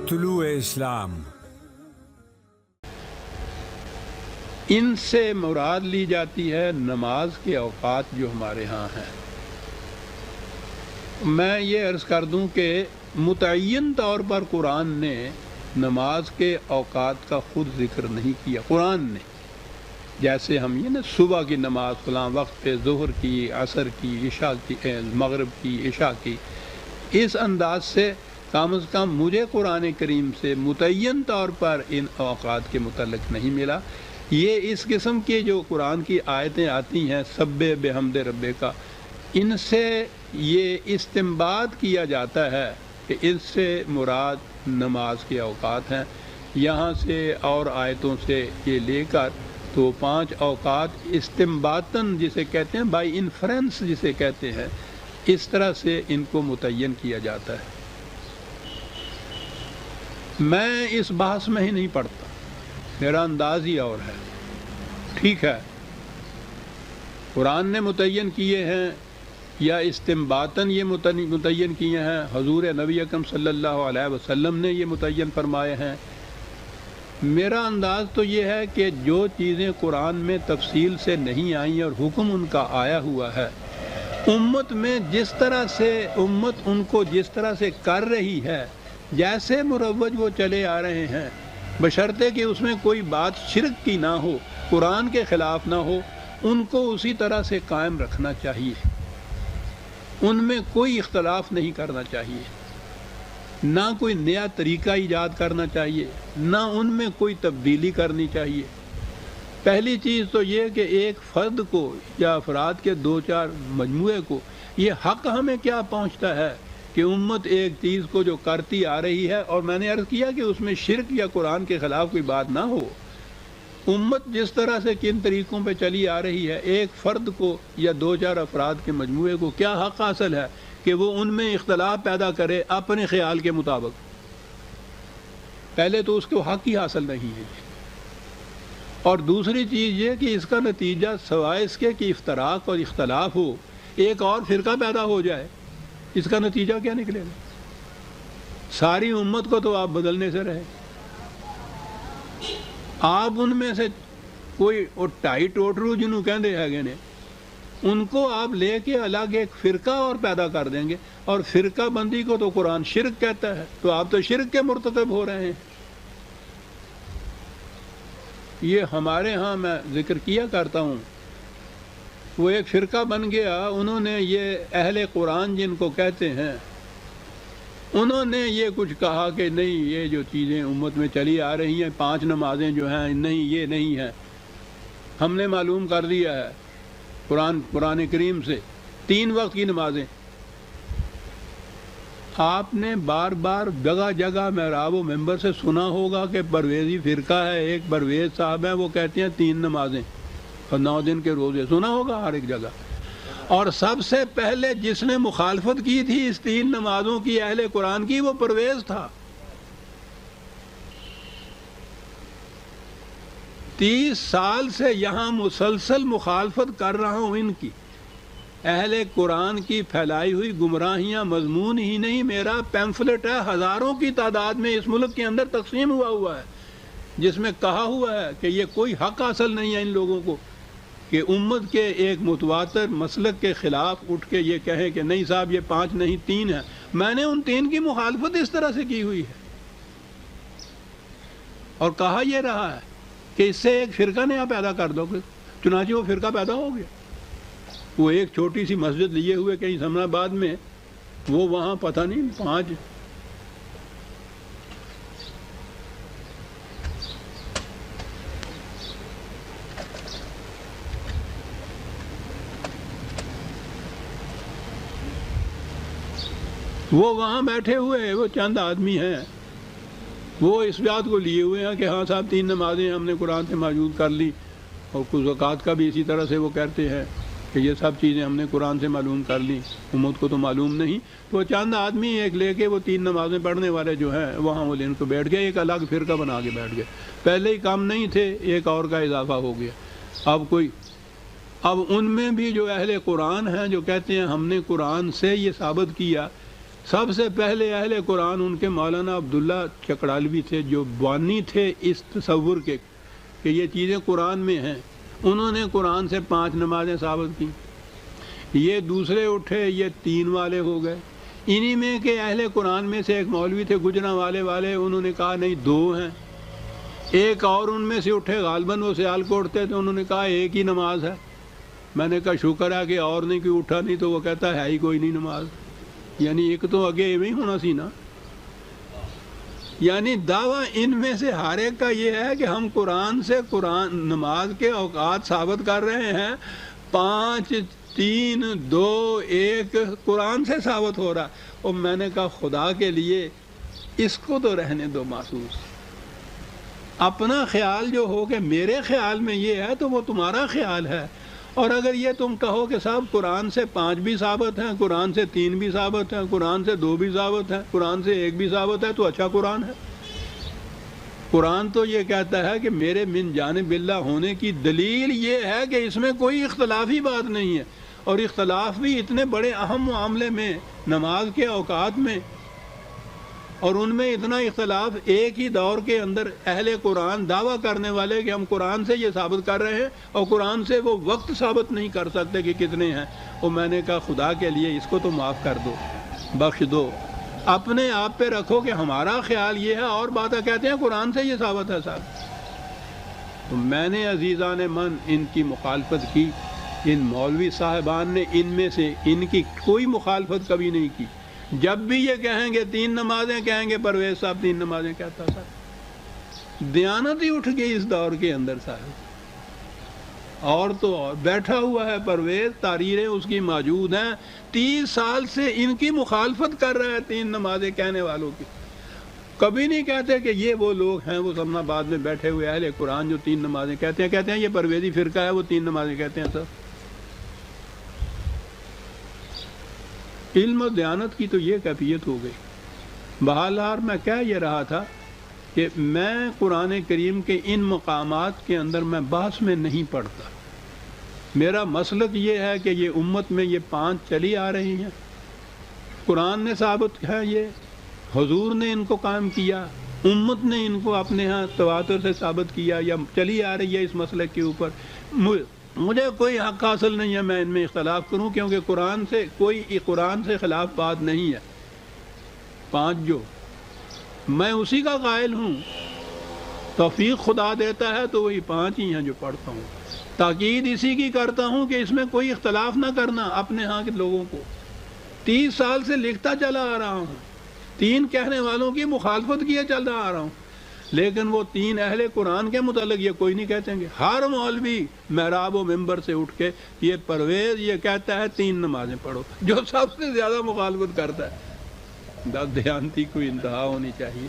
طلوع اسلام۔ ان سے مراد لی جاتی ہے نماز کے اوقات جو ہمارے ہاں ہیں۔ میں یہ عرض کر دوں کہ متعین طور پر قرآن نے نماز کے اوقات کا خود ذکر نہیں کیا۔ قرآن نے جیسے ہم یہ نا صبح کی نماز فلاں وقت پہ، ظہر کی، عصر کی، عشاء کی، مغرب کی، عشاء کی، اس انداز سے کم از کم مجھے قرآن کریم سے متعین طور پر ان اوقات کے متعلق نہیں ملا۔ یہ اس قسم کے جو قرآن کی آیتیں آتی ہیں سبح بحمد ربک کا، ان سے یہ استنباط کیا جاتا ہے کہ اس سے مراد نماز کے اوقات ہیں۔ یہاں سے اور آیتوں سے یہ لے کر تو 5 اوقات استنباطاً جسے کہتے ہیں، بائی انفرنس جسے کہتے ہیں، اس طرح سے ان کو متعین کیا جاتا ہے۔ میں اس بحث میں ہی نہیں پڑھتا، میرا انداز ہی اور ہے۔ ٹھیک ہے، قرآن نے متعین کیے ہیں یا استنباطاً یہ متعین کیے ہیں، حضور نبی اکرم صلی اللہ علیہ وسلم نے یہ متعین فرمائے ہیں۔ میرا انداز تو یہ ہے کہ جو چیزیں قرآن میں تفصیل سے نہیں آئیں اور حکم ان کا آیا ہوا ہے، امت میں جس طرح سے امت ان کو جس طرح سے کر رہی ہے، جیسے مروج وہ چلے آ رہے ہیں، بشرطے کہ اس میں کوئی بات شرک کی نہ ہو، قرآن کے خلاف نہ ہو، ان کو اسی طرح سے قائم رکھنا چاہیے۔ ان میں کوئی اختلاف نہیں کرنا چاہیے، نہ کوئی نیا طریقہ ایجاد کرنا چاہیے، نہ ان میں کوئی تبدیلی کرنی چاہیے۔ پہلی چیز تو یہ کہ ایک فرد کو یا افراد کے 2-4 مجموعے کو یہ حق ہمیں کیا پہنچتا ہے کہ امت ایک چیز کو جو کرتی آ رہی ہے، اور میں نے عرض کیا کہ اس میں شرک یا قرآن کے خلاف کوئی بات نہ ہو، امت جس طرح سے کن طریقوں پہ چلی آ رہی ہے، ایک فرد کو یا 2-4 افراد کے مجموعے کو کیا حق حاصل ہے کہ وہ ان میں اختلاف پیدا کرے اپنے خیال کے مطابق؟ پہلے تو اس کو حق ہی حاصل نہیں ہے۔ اور دوسری چیز یہ کہ اس کا نتیجہ سوائے اس کے کہ افتراق اور اختلاف ہو، ایک اور فرقہ پیدا ہو جائے، اس کا نتیجہ کیا نکلے گا؟ ساری امت کو تو آپ بدلنے سے رہے، آپ ان میں سے کوئی ٹائی ٹوٹرو جنہوں کہندے ہیں نے، ان کو آپ لے کے الگ ایک فرقہ اور پیدا کر دیں گے، اور فرقہ بندی کو تو قرآن شرک کہتا ہے، تو آپ تو شرک کے مرتکب ہو رہے ہیں۔ یہ ہمارے ہاں میں ذکر کیا کرتا ہوں، وہ ایک فرقہ بن گیا، انہوں نے یہ اہل قرآن جن کو کہتے ہیں، انہوں نے یہ کچھ کہا کہ نہیں، یہ جو چیزیں امت میں چلی آ رہی ہیں، 5 نمازیں جو ہیں، نہیں یہ نہیں ہیں، ہم نے معلوم کر دیا ہے قرآن کریم سے 3 وقت کی نمازیں۔ آپ نے بار بار جگہ جگہ محراب و ممبر سے سنا ہوگا کہ پرویزی فرقہ ہے، ایک پرویز صاحب ہیں، وہ کہتے ہیں 3 نمازیں اور 9 دن کے روزے، سنا ہوگا ہر ایک جگہ۔ اور سب سے پہلے جس نے مخالفت کی تھی اس 3 نمازوں کی اہل قرآن کی، وہ پرویز تھا۔ 30 سال سے یہاں مسلسل مخالفت کر رہا ہوں ان کی، اہل قرآن کی پھیلائی ہوئی گمراہیاں، مضمون ہی نہیں، میرا پیمفلٹ ہے، ہزاروں کی تعداد میں اس ملک کے اندر تقسیم ہوا ہے، جس میں کہا ہوا ہے کہ یہ کوئی حق حاصل نہیں ہے ان لوگوں کو کہ امت کے ایک متواتر مسلک کے خلاف اٹھ کے یہ کہیں کہ نہیں صاحب یہ 5 نہیں 3 ہیں۔ میں نے ان 3 کی مخالفت اس طرح سے کی ہوئی ہے، اور کہا یہ رہا ہے کہ اس سے ایک فرقہ نیا پیدا کر دو گے، چنانچہ وہ فرقہ پیدا ہو گیا۔ وہ ایک چھوٹی سی مسجد لیے ہوئے کہیں سمنا آباد میں، وہ وہاں پتہ نہیں 5 وہ وہاں بیٹھے ہوئے ہیں، وہ چند آدمی ہیں، وہ اس بات کو لیے ہوئے ہیں کہ ہاں صاحب 3 نمازیں ہم نے قرآن سے موجود کر لی، اور کچھ زکوٰۃ کا بھی اسی طرح سے وہ کہتے ہیں کہ یہ سب چیزیں ہم نے قرآن سے معلوم کر لی، امت کو تو معلوم نہیں۔ تو چند آدمی ایک لے کے وہ 3 نمازیں پڑھنے والے جو ہیں وہاں وہ لین کو بیٹھ گئے، ایک الگ فرقہ بنا کے بیٹھ گئے۔ پہلے ہی کام نہیں تھے، ایک اور کا اضافہ ہو گیا۔ اب ان میں بھی جو اہل قرآن ہیں جو کہتے ہیں ہم نے قرآن سے یہ ثابت کیا سب سے پہلے اہل قرآن ان کے مولانا عبداللہ چکڑالوی تھے، جو بانی تھے اس تصور کے کہ یہ چیزیں قرآن میں ہیں۔ انہوں نے قرآن سے 5 نمازیں ثابت کی۔ یہ دوسرے اٹھے، یہ 3 والے ہو گئے۔ انہی میں کہ اہل قرآن میں سے ایک مولوی تھے گجرانوالے، انہوں نے کہا نہیں 2 ہیں۔ ایک اور ان میں سے اٹھے، غالباً وہ سیالکوٹ تھے، تو انہوں نے کہا 1 ہی نماز ہے۔ میں نے کہا شکر ہے کہ اور نہیں کوئی اٹھا، نہیں تو وہ کہتا ہے ہی کوئی نہیں نماز، یعنی ایک تو آگے ایویں ہونا سی نا۔ یعنی دعویٰ ان میں سے ہر ایک کا یہ ہے کہ ہم قرآن سے نماز کے اوقات ثابت کر رہے ہیں، 5 3 2 1 قرآن سے ثابت ہو رہا۔ اور میں نے کہا خدا کے لیے اس کو تو رہنے دو محسوس، اپنا خیال جو ہو کہ میرے خیال میں یہ ہے تو وہ تمہارا خیال ہے۔ اور اگر یہ تم کہو کہ صاحب قرآن سے 5 بھی ثابت ہیں، قرآن سے 3 بھی ثابت ہیں، قرآن سے 2 بھی ثابت ہیں، قرآن سے 1 بھی ثابت ہے، تو اچھا قرآن ہے۔ قرآن تو یہ کہتا ہے کہ میرے من جانب اللہ ہونے کی دلیل یہ ہے کہ اس میں کوئی اختلافی بات نہیں ہے، اور اختلاف بھی اتنے بڑے اہم معاملے میں، نماز کے اوقات میں، اور ان میں اتنا اختلاف ایک ہی دور کے اندر اہل قرآن دعویٰ کرنے والے کہ ہم قرآن سے یہ ثابت کر رہے ہیں، اور قرآن سے وہ وقت ثابت نہیں کر سکتے کہ کتنے ہیں۔ اور میں نے کہا خدا کے لیے اس کو تو معاف کر دو، بخش دو، اپنے آپ پہ رکھو کہ ہمارا خیال یہ ہے، اور باتیں کہتے ہیں قرآن سے یہ ثابت ہے صاحب۔ تو میں نے عزیزان من ان کی مخالفت کی، ان مولوی صاحبان نے ان میں سے ان کی کوئی مخالفت کبھی نہیں کی۔ جب بھی یہ کہیں گے 3 نمازیں، کہیں گے پرویز صاحب 3 نمازیں کہتا صاحب۔ دیانت ہی اٹھ گئی اس دور کے اندر صاحب۔ اور تو اور بیٹھا ہوا ہے پرویز، تحریریں اس کی موجود ہیں، 30 سال سے ان کی مخالفت کر رہا ہے 3 نمازیں کہنے والوں کی۔ کبھی نہیں کہتے کہ یہ وہ لوگ ہیں، وہ سمنا بعد میں بیٹھے ہوئے اہل قرآن جو 3 نمازیں کہتے ہیں یہ پرویزی فرقہ ہے، وہ 3 نمازیں کہتے ہیں سر۔ علم و دیانت کی تو یہ کیفیت ہو گئی۔ بہرحال میں کہہ یہ رہا تھا کہ میں قرآن کریم کے ان مقامات کے اندر میں بحث میں نہیں پڑتا۔ میرا مسلک یہ ہے کہ یہ امت میں یہ 5 چلی آ رہی ہیں، قرآن نے ثابت ہے، یہ حضور نے ان کو قائم کیا، امت نے ان کو اپنے ہاں تواتر سے ثابت کیا، یا چلی آ رہی ہے اس مسلک کے اوپر۔ مجھے کوئی حق حاصل نہیں ہے میں ان میں اختلاف کروں، کیونکہ قرآن سے خلاف بات نہیں ہے۔ 5 جو میں اسی کا قائل ہوں، توفیق خدا دیتا ہے تو وہی 5 ہی ہیں جو پڑھتا ہوں۔ تاکید اسی کی کرتا ہوں کہ اس میں کوئی اختلاف نہ کرنا اپنے ہاں کے لوگوں کو۔ 30 سال سے لکھتا چلا آ رہا ہوں، 3 کہنے والوں کی مخالفت کیے چل رہا آ رہا ہوں، لیکن وہ 3 اہل قرآن کے متعلق یہ کوئی نہیں کہتے گے۔ ہر مولوی محراب و ممبر سے اٹھ کے یہ پرویز یہ کہتا ہے 3 نمازیں پڑھو، جو سب سے زیادہ مخالفت کرتا ہے۔ دیانتی کوئی انتہا ہونی چاہیے۔